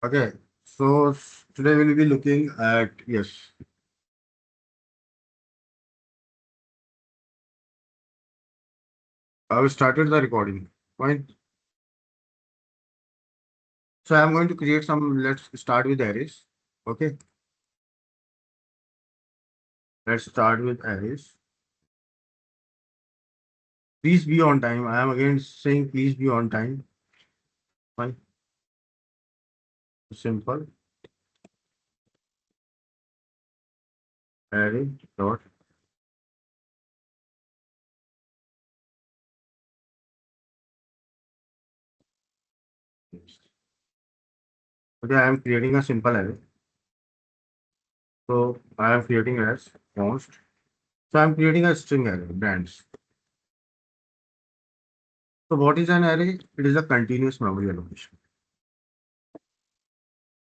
Okay, so today we'll be looking at, yes, I have started the recording. Fine. So I'm going to create some, let's start with arrays. Okay, let's start with arrays. Please be on time. I am again saying please be on time. Fine. Simple array dot. Okay, I am creating a simple array. So I am creating as const. So I'm creating a string array, brands. So what is an array? It is a continuous memory allocation.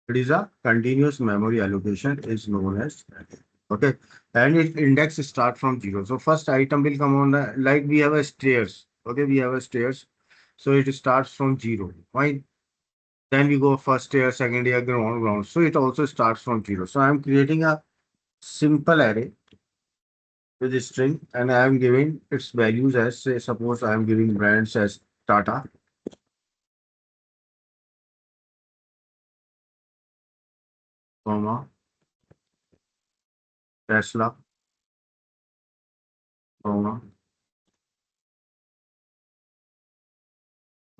It is a continuous memory allocation is known as array. Okay, and its index start from 0. So first item will come on the, like we have a stairs. Okay, we have a stairs. So it starts from 0. Fine. Then we go first tier, second tier, ground. So it also starts from 0. So I'm creating a simple array with a string and I am giving its values as, say, suppose I am giving brands as Tata, comma, Tesla, comma,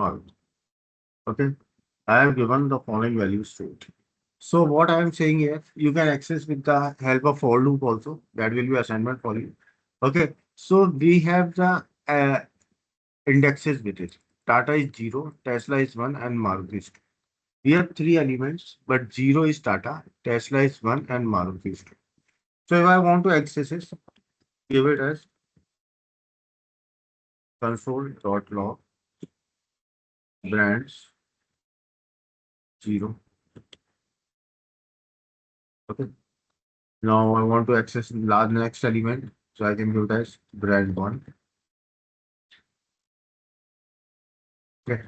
Maruti. Okay, I have given the following values to it. So what I am saying here, you can access with the help of for loop also. That will be assignment for you. Okay, so we have the indexes with it. Tata is 0, Tesla is 1, and Maruti is 2. We have three elements, but 0 is Tata, Tesla is 1, and Maruti is 2. So if I want to access it, give it as console.log brands 0. Okay. Now I want to access the next element, so I can give it as brand 1. Okay.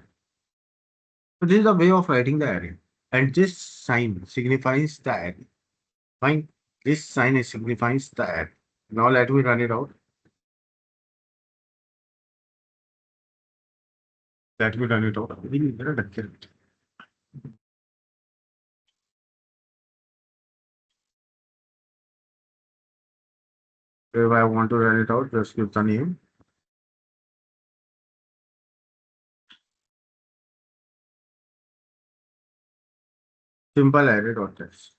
So this is the way of writing the array. And this sign signifies the array. Fine. This sign signifies the array. Now let me run it out. Let me run it out. If I want to run it out, just give the name. Simple array.text.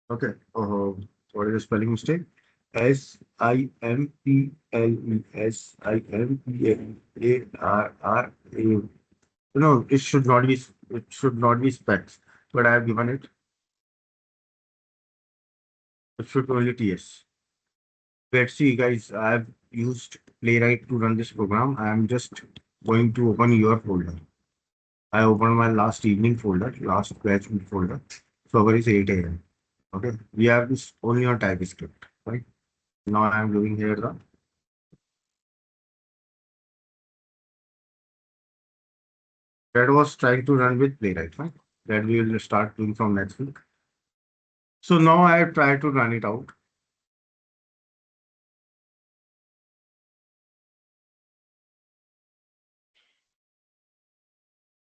Okay. What is the spelling mistake? Simplearray. No, it should not be. It should not be specs, but I have given it. It should be only TS. Let's see, guys. I have used Playwright to run this program. I am just going to open your folder. I opened my last evening folder, last batch folder. So it is 8 a.m. Okay. We have this only on TypeScript, right? Now I am doing here the that was trying to run with Playwright, right? That we will start doing from next week. So now I have tried to run it out.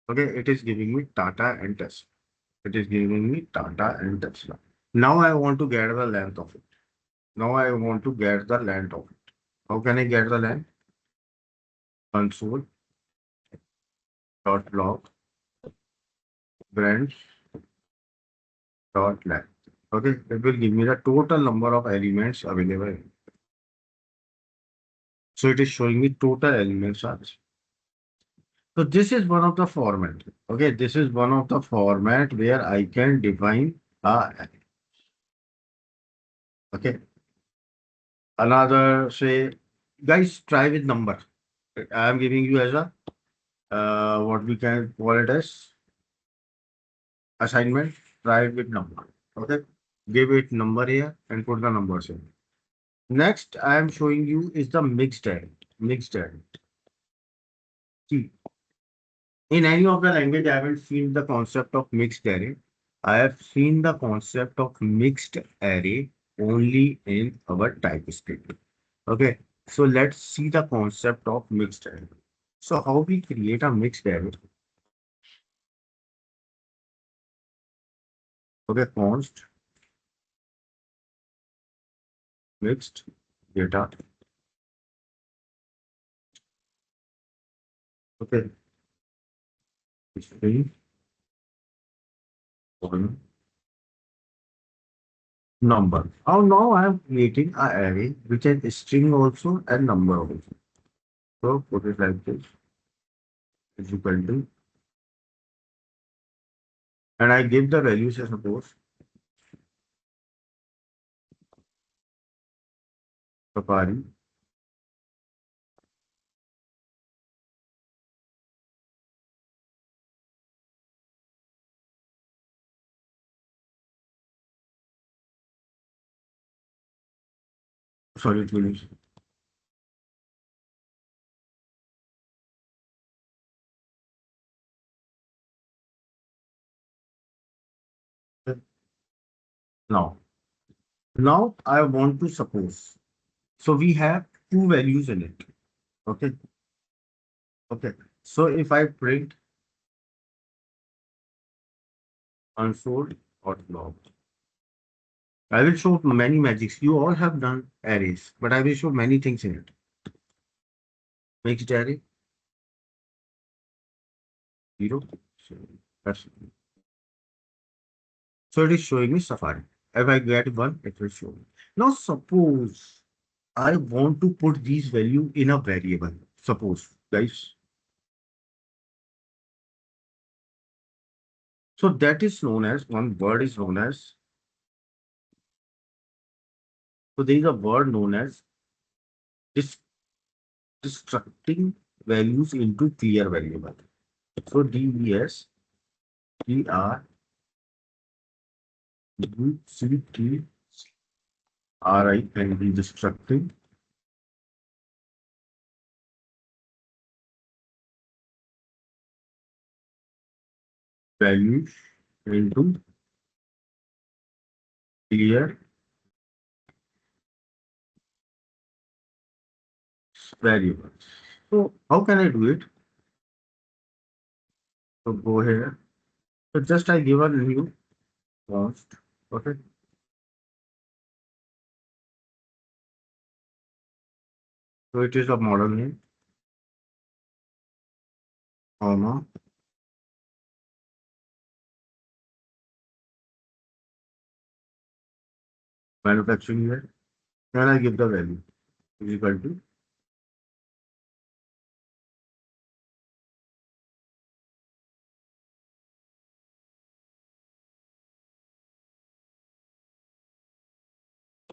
Okay, it is giving me Tata and Tesla. It is giving me Tata and Tesla. Now I want to get the length of it. Now I want to get the length of it. How can I get the length? Console dot log branch dot length. Okay, it will give me the total number of elements available. So it is showing me total elements are. So this is one of the format. Okay, this is one of the format where I can define a array. Okay. Another say, guys, try with number. I am giving you as a what we can call it as assignment. Try it with number. Okay. Give it number here and put the numbers in. Next, I am showing you is the mixed array. Mixed array. See, In any of the language, I haven't seen the concept of mixed array. I have seen the concept of mixed array only in our TypeScript. Okay, so let's see the concept of mixed array. So how we create a mixed array? Okay, const mixed data. Okay, string one number. Now I am creating a array which has string also and number also. So put it like this is equal to, and I give the values as suppose Safari. Sorry, please. Now, now I want to suppose. So we have two values in it. Okay. Okay. So if I print console or log, I will show many magics. You all have done arrays, but I will show many things in it. Mixed array, zero. So that's so it is showing me Safari. If I get one, it will show me. Now suppose I want to put these value in a variable. Suppose, guys. So that is known as one word is known as. So there is a word known as dis destructing values into clear variable. So DES, and be destructing values into clear variables. So how can I do it? So go here. So just I give a new const. Okay. So it is a model name, comma, manufacturing here. Then I give the value is equal to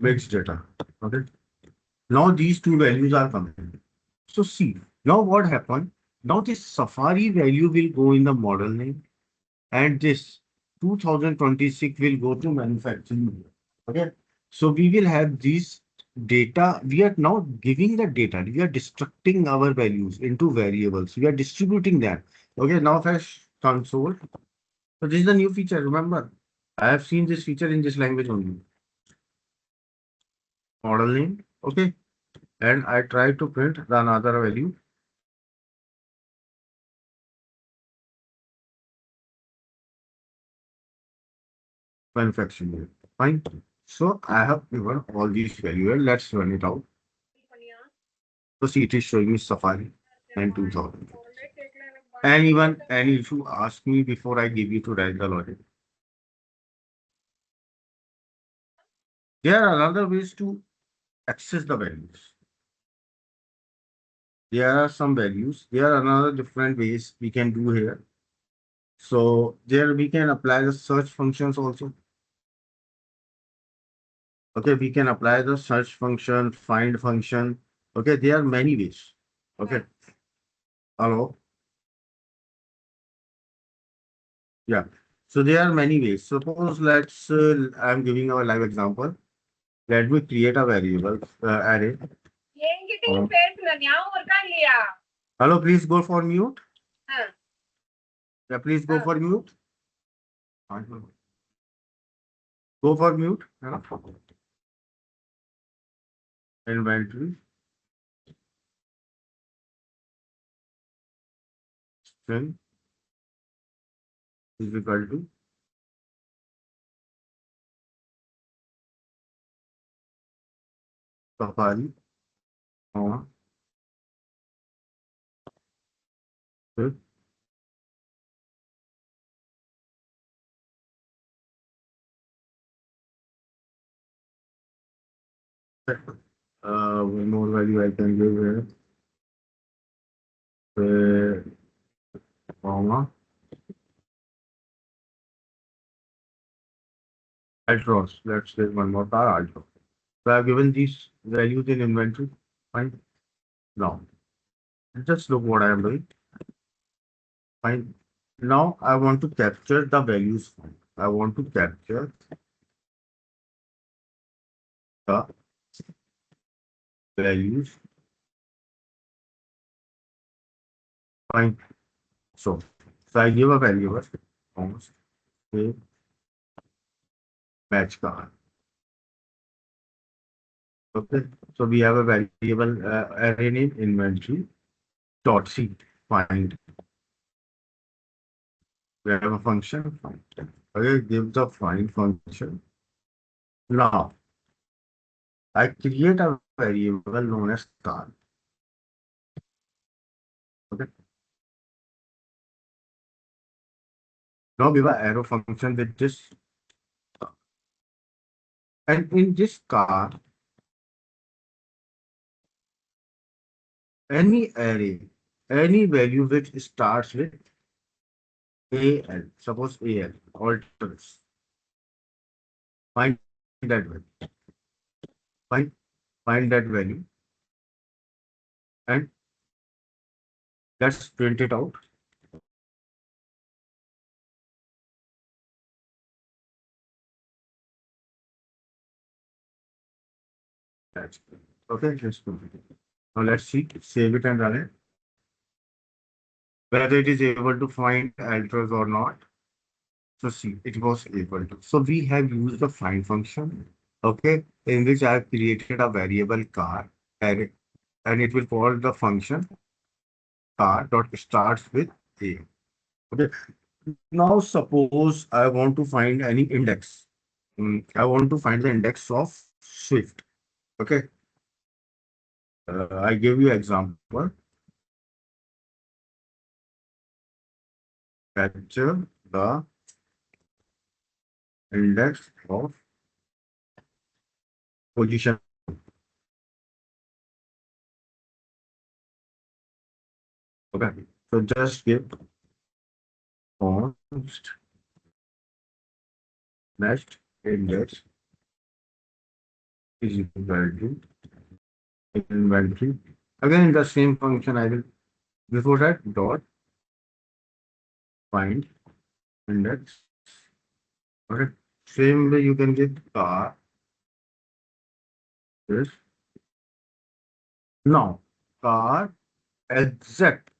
mixed data. Okay. Now these two values are coming. So see, now what happened? Now this Safari value will go in the model name and this 2026 will go to manufacturing. Okay. So we will have these data. We are now giving the data. We are destructing our values into variables. We are distributing that. Okay. Now if I console. So this is the new feature. Remember, I have seen this feature in this language only. Model name. Okay. And I try to print the another value. Manufacturing. Fine. So I have given all these values. Let's run it out. So see, it is showing me Safari and 2000. Anyone, any issue, ask me before I give you to write the logic. There are other ways to access the values. There are some values. There are another different ways we can do here. So there we can apply the search functions also. Okay, we can apply the search function, find function. Okay, there are many ways. Okay, hello. Yeah. So there are many ways. Suppose I'm giving a live example. Let me create a variable array. Um, hello, please go for mute. Yeah, please go for mute. Go for mute. Yeah. Inventory string is equal to Safari, comma, with one more value I can give here, comma, Altros. Let's say one more car, Altros. So I have given these values in inventory. Fine. Now, just look what I am doing. Fine. Now I want to capture the values. I want to capture the values. Fine. So I give a variable, almost a match car. Okay. So we have a variable array name inventory dot c find. We have a function find. Okay, give the find function. Now I create a variable known as car. Okay. Now give a arrow function with this, and in this car, any array, any value which starts with AL, suppose AL, alters, find that value, find, find that value, and let's print it out. That's okay, just print it. Now let's see, save it and run it. Whether it is able to find alters or not. So see, it was able to. So we have used the find function, okay, in which I have created a variable car array, and it will call the function car dot starts with A. Okay. Now suppose I want to find any index. I want to find the index of Swift. Okay. I give you example. Capture the index of position. Okay. So just give const next index is equal to inventory. Again, the same function I will before that dot find index. Okay. Same way you can get car this. Now car exact.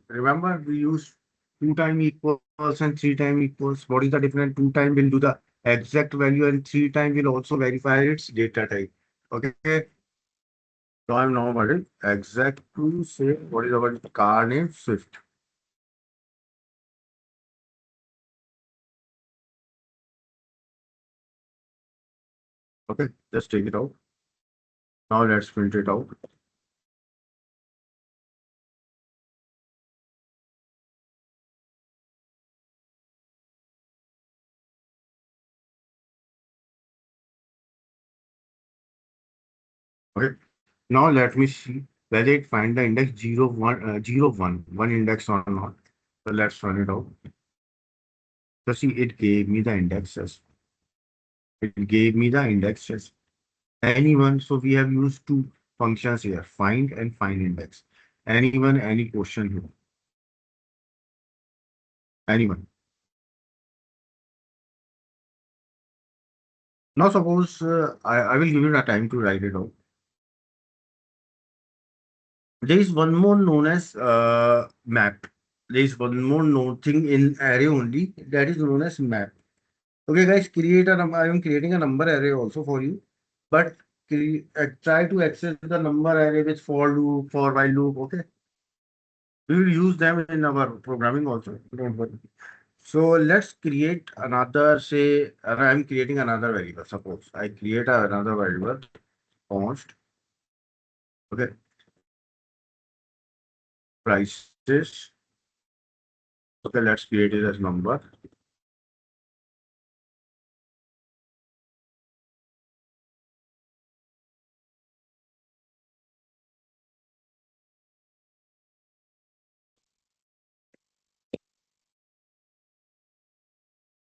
Remember we use two time equals and three time equals. What is the difference? Two time will do the exact value and three time will also verify its data type. Okay. So I'm now what is exact to say what is our car name Swift. Okay, just take it out. Now let's print it out. Okay. Now let me see whether it find the index 0, 1, 0, 1 index or not. So let's run it out. So see, it gave me the indexes. It gave me the indexes. Anyone, so we have used two functions here, find and find index. Anyone, any question here. Anyone. Now suppose I will give you the time to write it out. There is one more known as map. there is one more node thing in array only that is known as map. Okay, guys, create a number. I am creating a number array also for you, but try to access the number array with for loop, for while loop. Okay, we will use them in our programming also. Don't worry. So let's create another. Say, I'm creating another variable. Suppose I create another variable, const. Okay, prices. Okay, let's create it as number.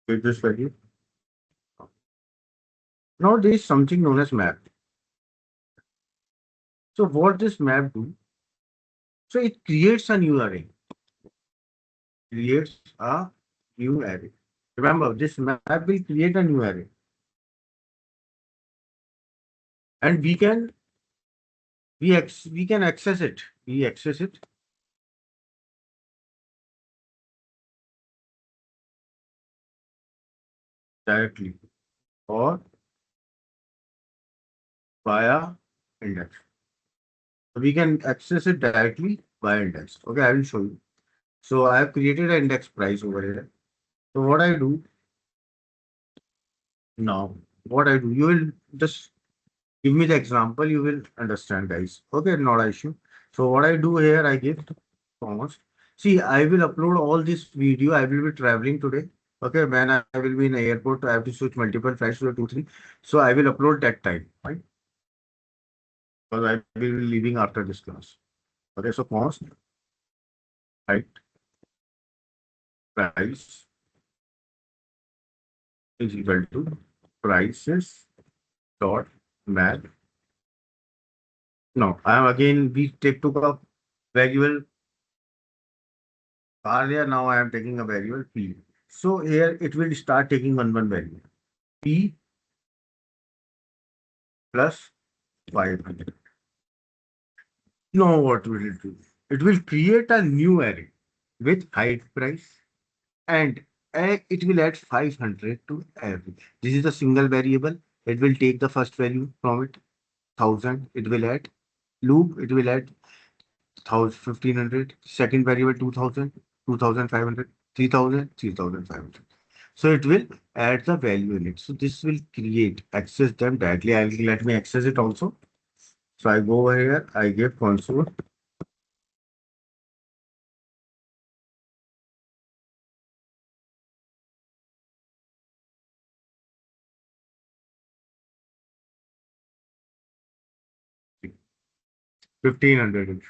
With this value. Now there is something known as map. So what this map do? So it creates a new array. Creates a new array. Remember, this map will create a new array, and we can access it. We access it directly or via index. So we can access it directly via index. Okay, I will show you. So I have created an index price over here. So what I do now, what I do, you will just give me the example, you will understand, guys. Okay, not an issue. So what I do here, I give commas. See, I will upload all this video. I will be traveling today. Okay, when I will be in the airport, I have to switch multiple flights to 2, 3. So I will upload that time, right? Because I will be leaving after this class. Okay, so cost, right? Price is equal to prices dot math. No, I am again, we take took a variable earlier. Now I am taking a variable P. So here it will start taking one value. P plus 500. Now what will it do? It will create a new array with height price and it will add 500 to every. This is a single variable. It will take the first value from it, 1000. It will add loop. It will add 1500. Second variable 2000, 2500, 3000, 3500. So it will add the value in it. So this will create access them directly. I'll let me access it also. So I go over here. I give console 1500.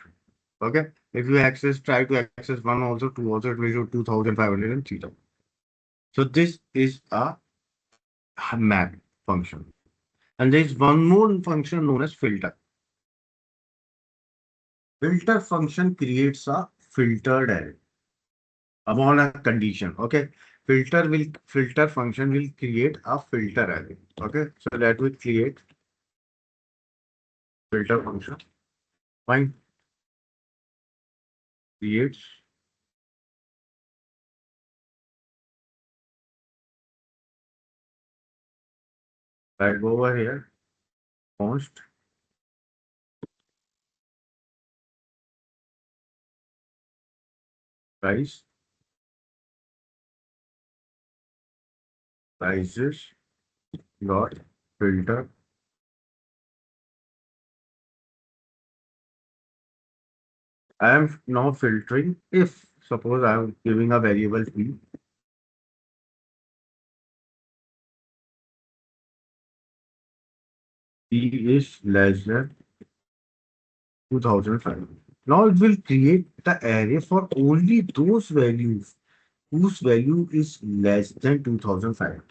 Okay. If you try to access one also, two also, it will show 2500 and 3000. So this is a map function. And there is one more function known as filter. Filter function creates a filtered array upon a condition. Okay. Filter function will create a filter array. Okay. So that will create filter function. Fine. Creates. Right over here. Const price prices dot filter. I am now filtering if suppose I am giving a variable p is less than 2005. Now it will create the array for only those values whose value is less than 2005.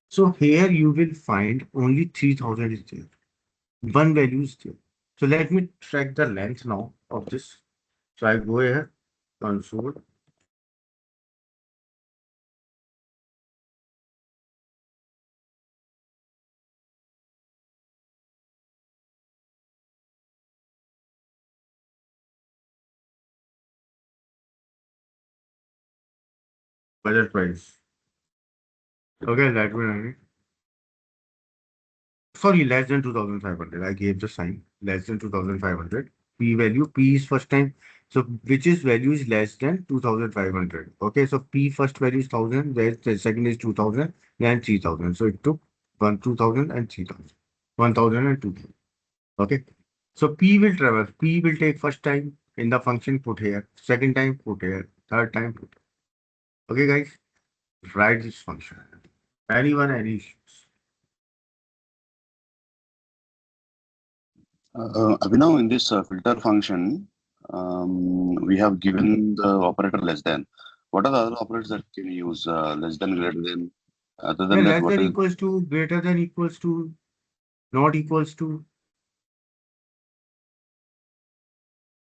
So here you will find only 3000 is there. One value is there. So let me track the length now of this. So I go here, console. budget price. Okay, that will. Sorry, less than 2,500. I gave the sign less than 2,500. P value, P is first time. So which is value is less than 2,500. Okay, so P first value is 1,000, the second is 2,000, then 3,000. So it took 2,000 and 3,000. 1,000 and 2,000. Okay. So P will traverse. P will take first time in the function put here, second time put here, third time put. Okay, guys, write this function. Anyone, any issues? Abhinav, in this filter function, we have given the operator less than. What are the other operators that can use? Less than, greater than. Other Yeah, than that, less what than is equals to, greater than equals to, not equals to.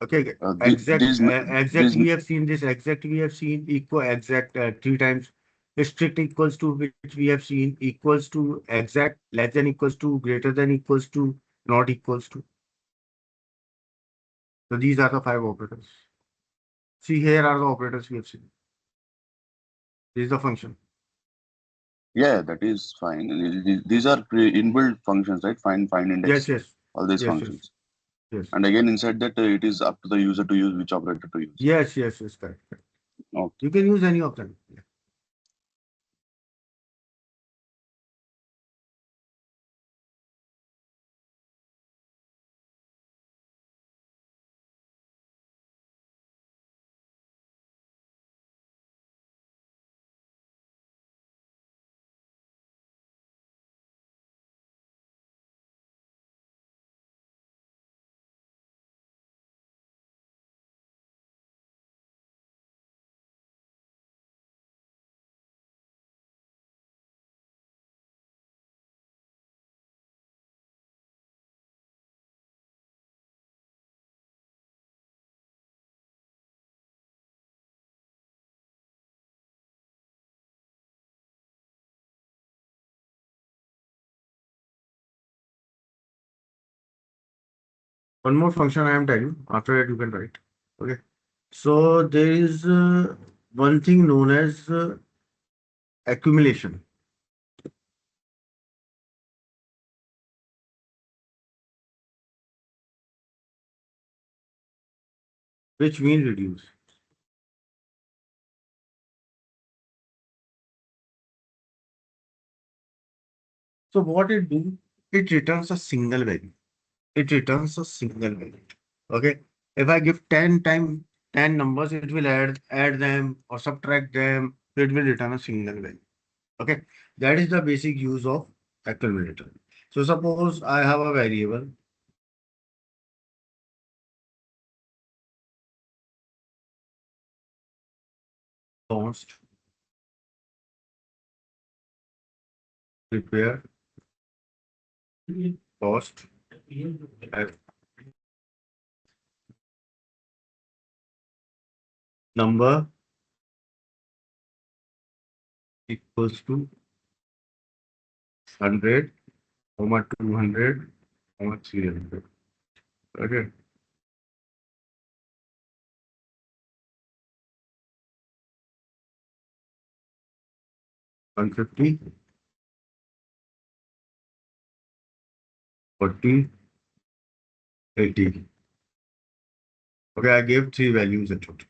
Okay, okay. these Exact. these We have seen this. Exact. We have seen equal exact three times. Strict equals to, which we have seen equals to exact, less than equals to, greater than equals to, not equals to. So these are the five operators. See, here are the operators we have seen. This is the function. Yeah, that is fine. These are inbuilt functions, right? Find Yes, index, yes, all these yes, yes, functions. yes, And again, inside that, it is up to the user to use which operator to use. yes, yes, yes, correct. Correct. Okay. You can use any of them. Yeah. One more function I am telling. After that, you can write. Okay. So there is one thing known as accumulation, which means reduce. So what it do? It returns a single value. It returns a single value. Okay. If I give 10 numbers, it will add them or subtract them. It will return a single value. Okay. That is the basic use of accumulator. So suppose I have a variable const repair cost number equals to 100, 200, 300. Okay. 150, 40, 80. Okay, I gave three values at total.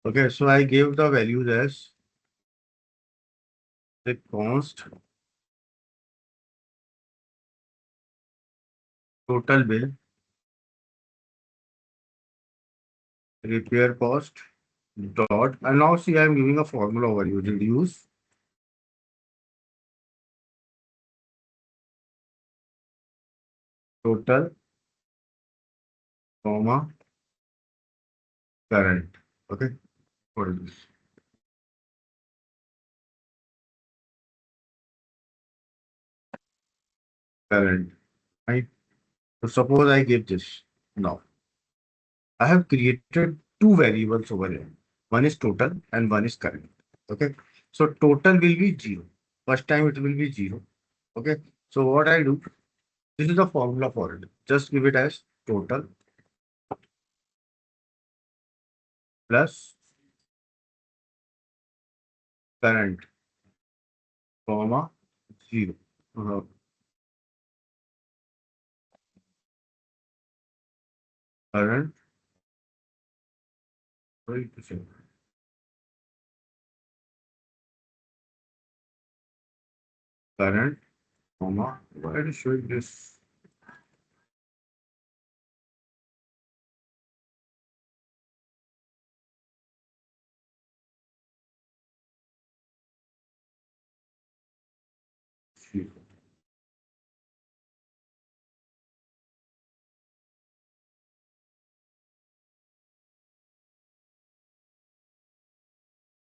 Okay, so I gave the values as the const, total bill, repair cost, dot. And now see, I'm giving a formula over you. Reduce total, comma, current. Okay, what is this? Current. Right? So suppose I give this. Now, I have created two variables over here. One is total and one is current. Okay. So total will be zero. First time it will be zero. Okay. So what I do, this is the formula for it. Just give it as total plus current, comma, 0. Current, wait a second. Current, comma, why is it showing this?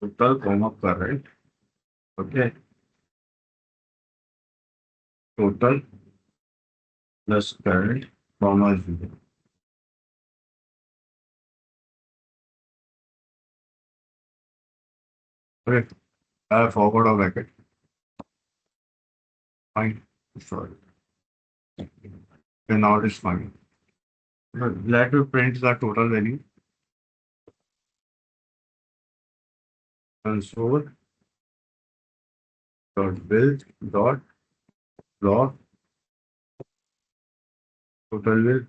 Total, comma, current. Okay. Total plus current, comma, 0. Okay. Forward or bracket. Fine. Sorry. Okay, now it is fine. Let me print the total value. Console dot build dot log total will.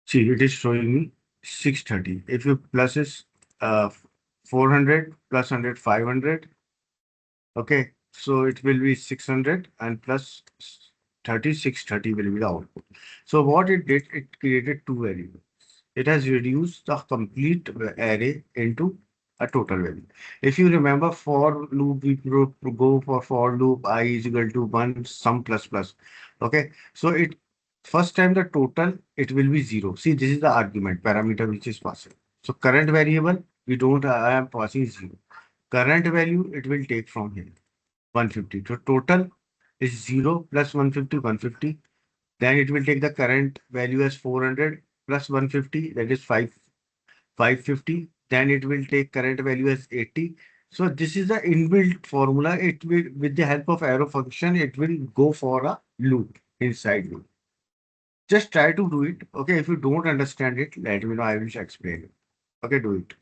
See, it is showing me 630. If you plus is 400 plus 100, 500. Okay, so it will be 600 and plus 30, 630 will be the output. So what it did, it created two variables. It has reduced the complete array into a total value. If you remember for loop, we go for loop I is equal to 1 sum plus plus. Okay, so it first time the total, it will be 0. See, this is the argument parameter which is passing. So current variable, we don't, I am passing 0. Current value, it will take from here 150. So total is 0 plus 150, 150. Then it will take the current value as 400 plus 150, that is 550. Then it will take current value as 80. So this is the inbuilt formula. It will, with the help of arrow function, it will go for a loop inside loop. Just try to do it. Okay, if you don't understand it, let me know. I will explain it. Okay, do it.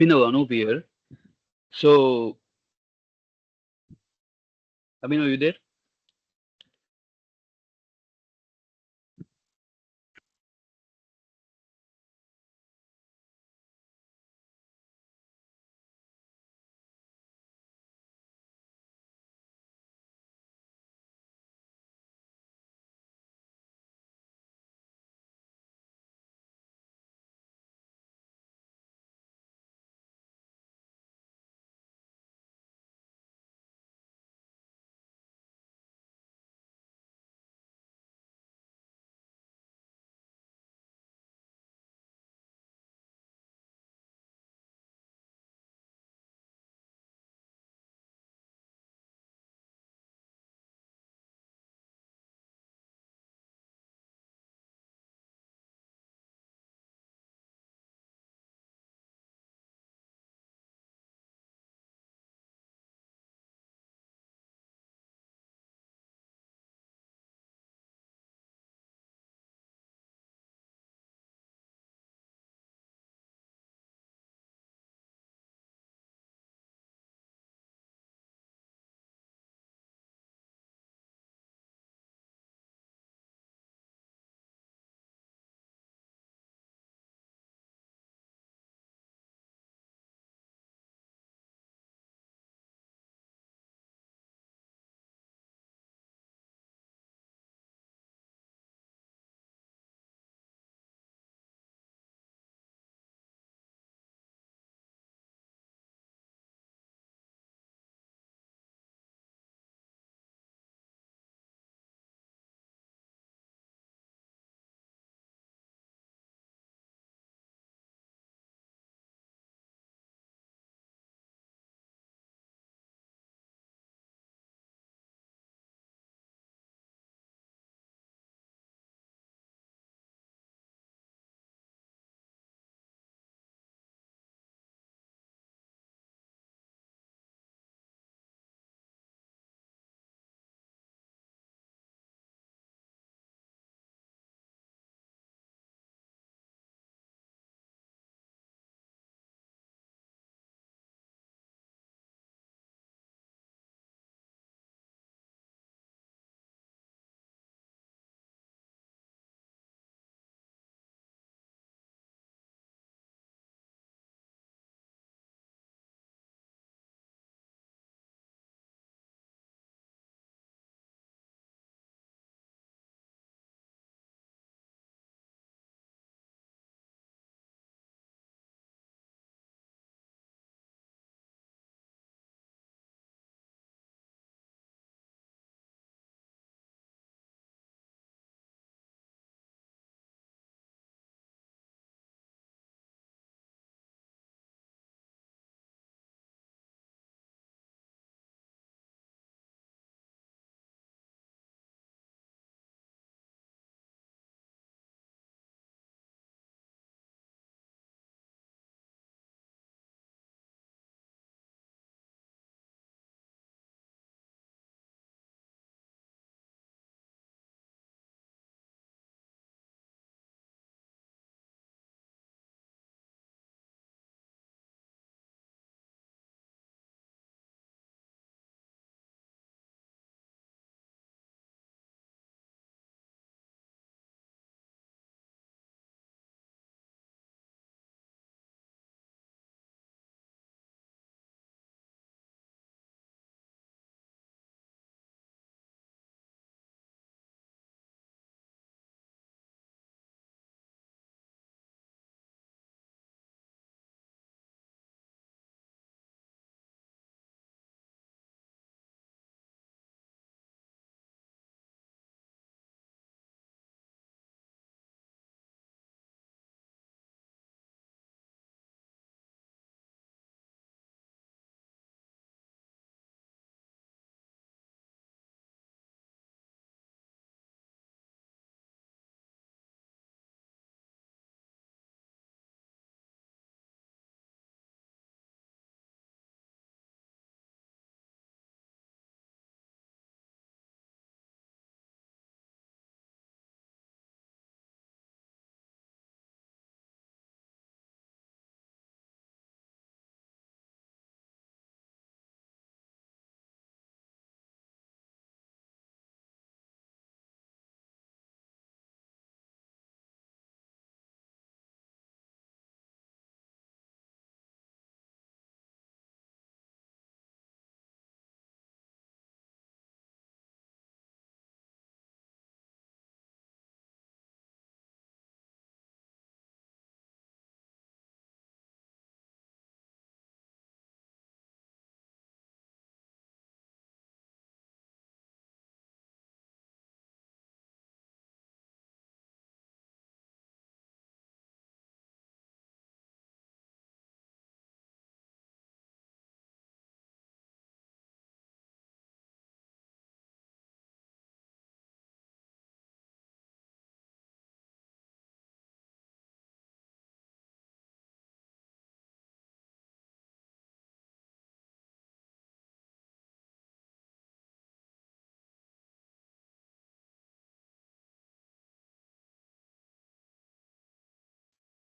Anup here. So, are you there?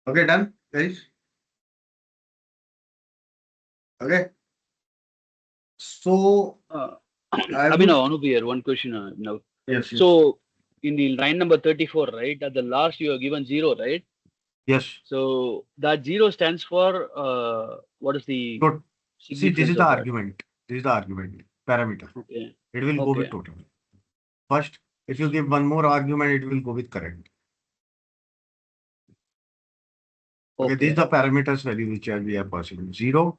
Okay, done, guys. Okay. So I would Anup here, one question now. yes, yes, So in the line number 34, right, at the last you have given 0, right? yes. So that 0 stands for what is the So see, this is significance the of that? argument. This is the argument parameter. Okay. It will go with Okay. total. First, if you give one more argument, it will go with current. Okay, these Okay. are the parameters value which we are passing. 0,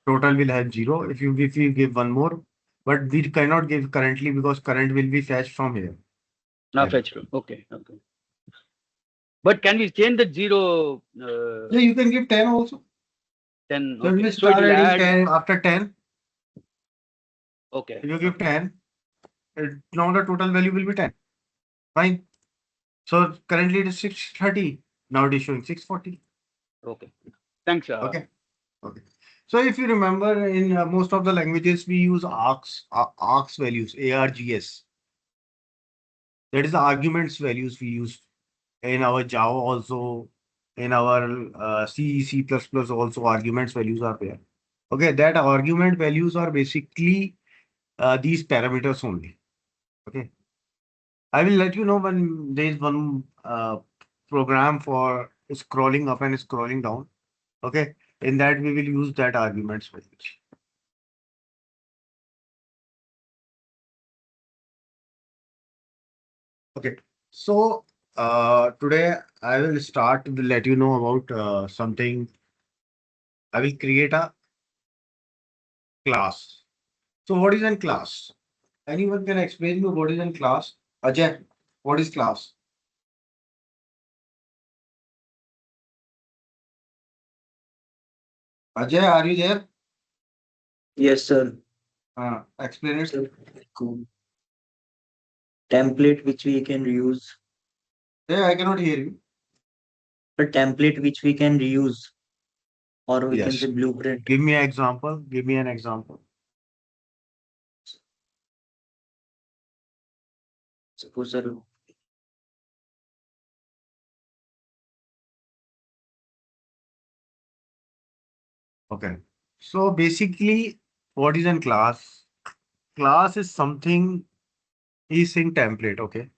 total will have 0. If you give one more, but we cannot give currently because current will be fetched from here. Now Value. fetch room. Okay. Okay. But can we change the 0 Yeah, you can give 10 also. 10? So we Okay. So it start will adding add. 10 after 10. Okay. If you give Okay. 10, now the total value will be 10. Fine. So currently it is 630. Now it is showing 640. Okay. Thanks. Okay. Okay. So if you remember in most of the languages we use args values, ARGS. That is the arguments values we use in our Java also, in our C, C++ also arguments values are there. Okay, that argument values are basically these parameters only. Okay, I will let you know when there is one program for scrolling up and scrolling down. Okay, in that we will use that arguments values. Okay, so today I will start to let you know about something. I will create a class. So what is a class? Anyone can explain me what is a class? Ajay, what is class? Ajay, are you there? Yes, sir. Explain it. So, cool. Template which we can reuse. Yeah, I cannot hear you. A template which we can reuse, or we can Yes. say blueprint. Give me an example. Give me an example. Suppose, sir, Okay. So basically, what is a class? Class is something is in template, okay?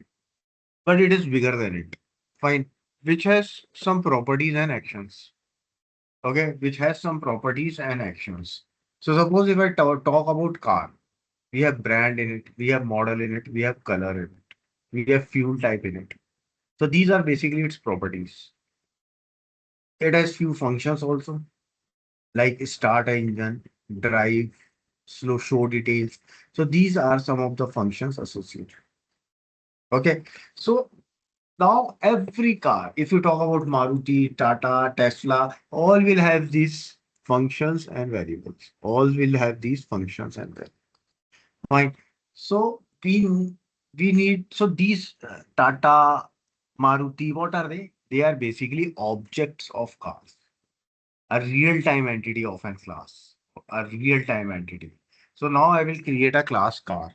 But it is bigger than it. Fine. Which has some properties and actions. Okay, which has some properties and actions. So suppose if I talk about car, we have brand in it, we have model in it, we have color in it, we have fuel type in it. So these are basically its properties. It has few functions also, like start a engine, drive, slow show details. So these are some of the functions associated. Okay, so now every car, if you talk about Maruti, Tata, Tesla, all will have these functions and variables. All will have these functions and variables. Fine. So we need so these Tata, Maruti, what are they? They are basically objects of cars, a real-time entity of a class, a real-time entity. So now I will create a class car.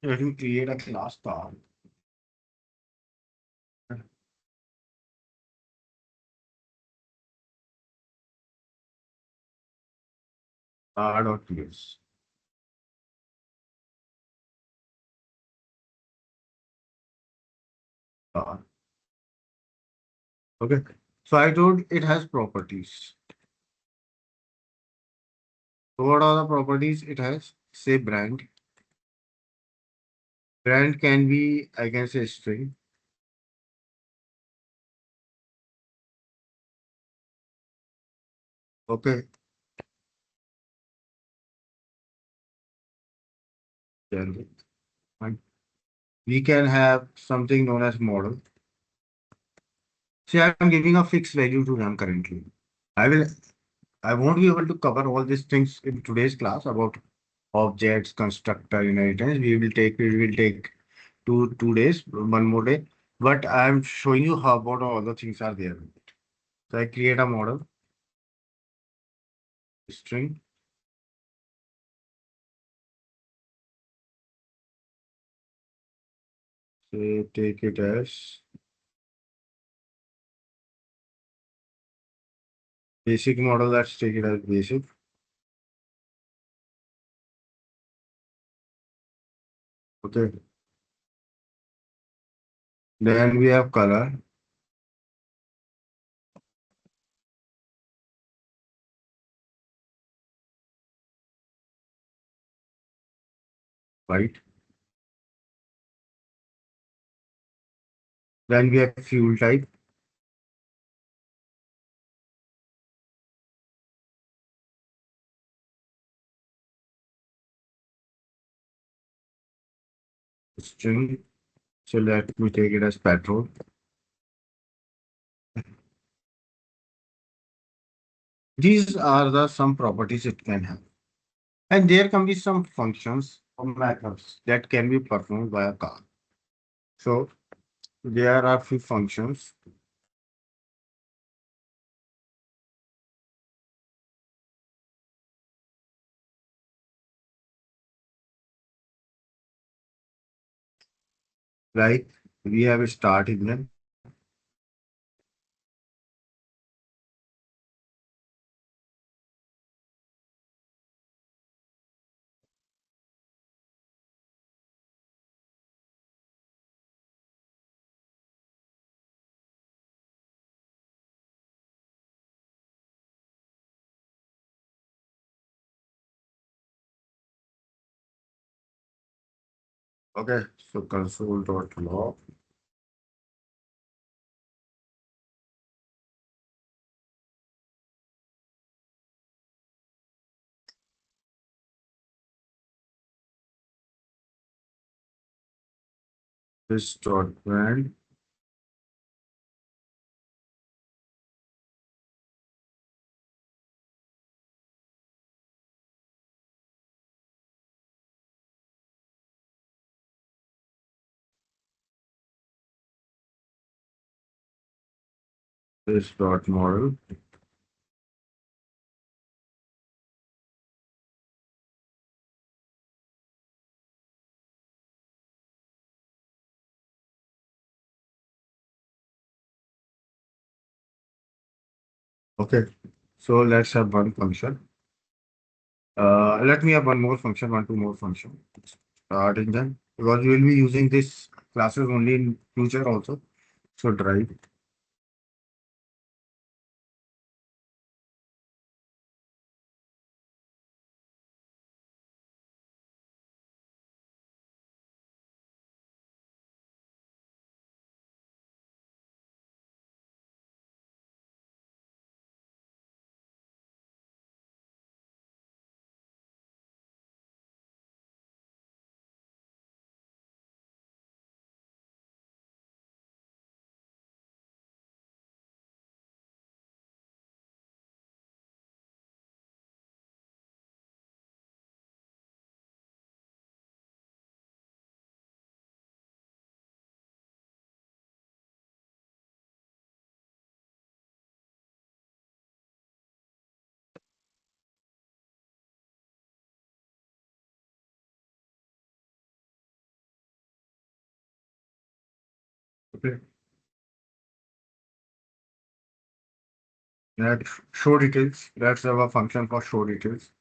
Let me create a class car. Car.ps. Car. Okay. So I told it has properties. So what are the properties it has? Say brand. Brand can be, I can say string. Okay. Then fine. We can have something known as model. See, I'm giving a fixed value to them currently. I will, I won't be able to cover all these things in today's class about objects, constructor, inheritance. We will take two days, one more day. But I'm showing you how what all the things are there. So I create a model string. Say take it as basic model. Let's take it as basic. Okay. Then we have color. White. Then we have fuel type. String. So let me take it as petrol. These are the some properties it can have. And there can be some functions or methods that can be performed by a car. So there are few functions. Like we have a start engine. Okay, so console.log. This dot brand. This dot model. Okay, so let's have one function. Let me have one more function, one, two more function. Start engine, because we will be using this classes only in future also. So drive. Okay. That show details. Let's have a function for show details.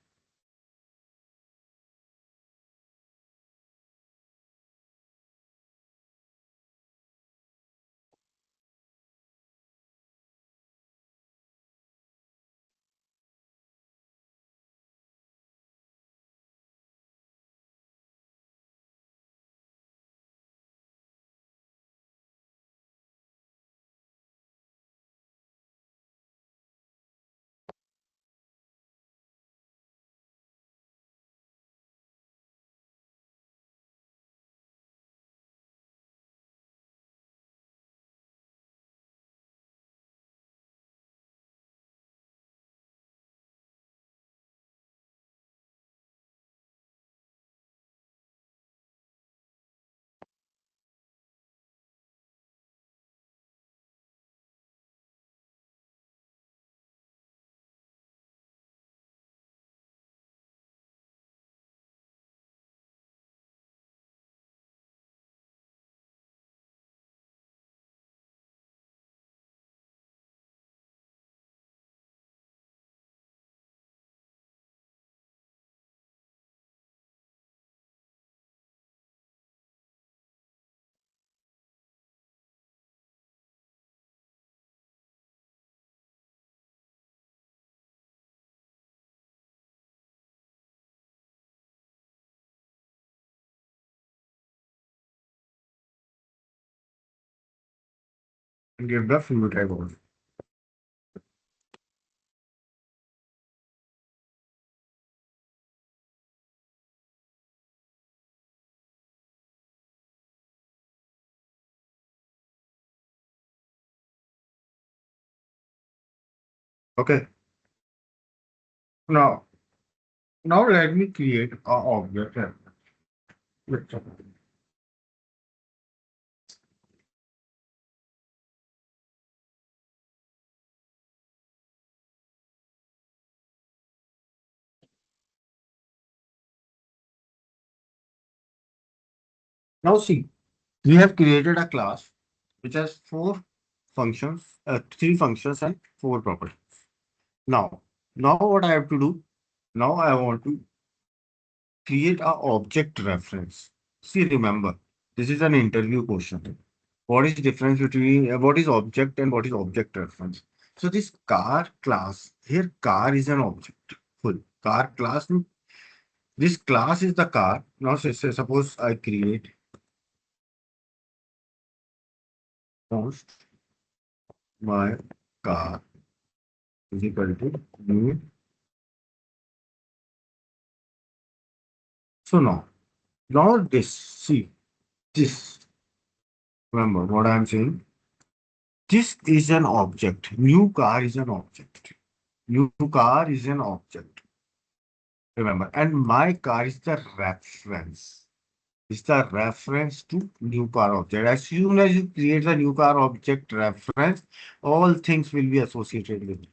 give the view type also. Okay. Now, now let me create a object. Let's talk. Now see, we have created a class which has four functions, three functions and four properties. Now what I have to do? Now I want to create a object reference. See, remember, this is an interview question. What is difference between what is object and what is object reference? So this car class here, car is an object. Full car class. This class is the car. Now suppose I create const my car is equal to new. So now this see this. Remember what I am saying. This is an object. New car is an object. New car is an object. Remember, and my car is the reference. Is the reference to new car object. As soon as you create the new car object reference, all things will be associated with it.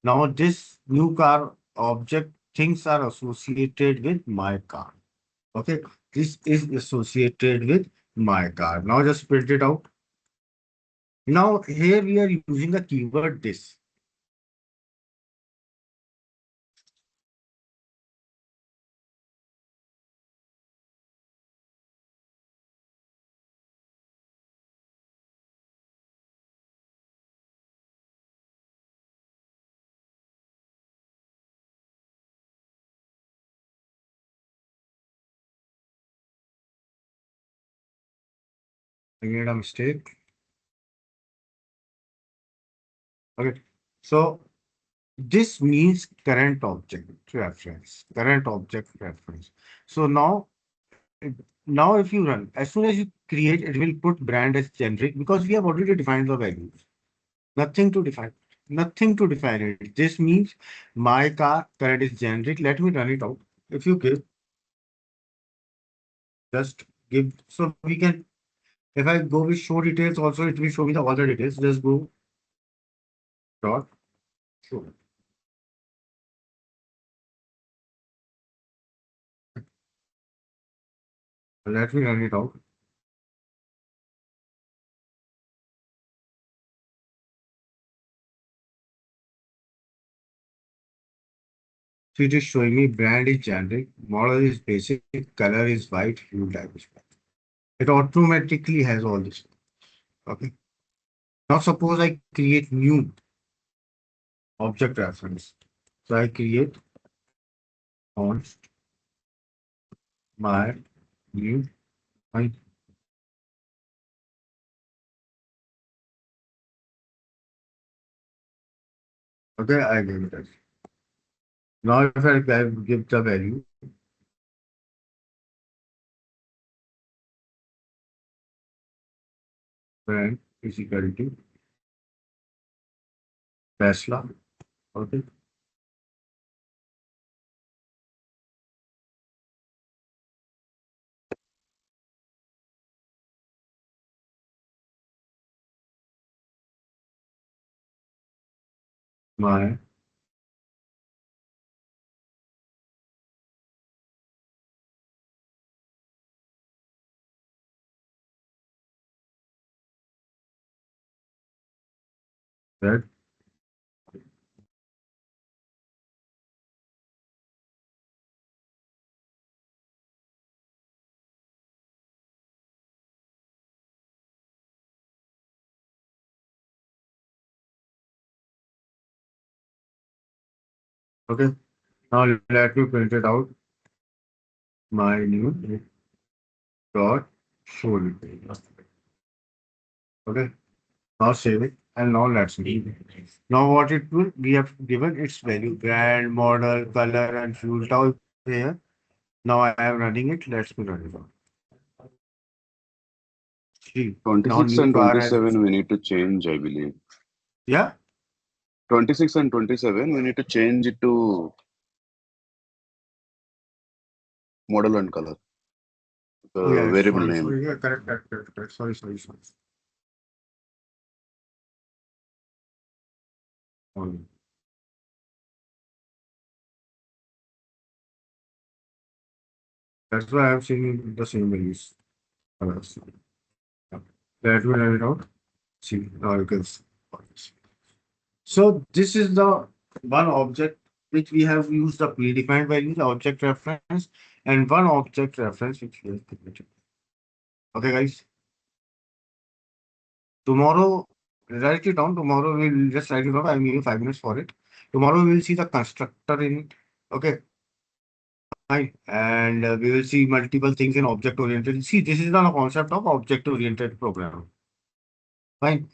Now, this new car object things are associated with my car. Okay, this is associated with my car. Now, just print it out. Now, here we are using the keyword this. I made a mistake. Okay, so this means current object reference. Current object reference. So now if you run, as soon as you create, it will put brand as generic because we have already defined the values. Nothing to define. Nothing to define it. This means my car current is generic. Let me run it out. If you give, just give. So we can, if I go with show details also, it will show me the all the details. Just go dot show. Let me run it out. So it is showing me brand is generic, model is basic, color is white, hue type is black. It automatically has all this. Okay. Now suppose I create new object reference. So I create const my new my okay, I give it as. Now if I give the value, brand is equal to Tesla. Okay. My that okay. Now let me print it out. My new dot show detail. Okay. Now save it and now let's see. Now what it will, we have given its value, brand, model, color and fuel type here. Now I am running it. Let's be running it. See, now 26 new and car has, 27 we need to change, I believe. yeah. 26 and 27 we need to change it to model and color. Oh yeah, Variable sorry, name. sorry, yeah, correct. Sorry. Um, That's why I'm seeing the same values. Colors. Yeah. That will have it out. See, now you can see. So this is the one object which we have used the predefined values, object reference, and one object reference which we have created. Okay, guys. Tomorrow, write it down. Tomorrow we'll just write it down. I'll give you 5 minutes for it. Tomorrow we will see the constructor in it. Okay. Fine. And we will see multiple things in object oriented. See, this is the concept of object oriented program. Fine.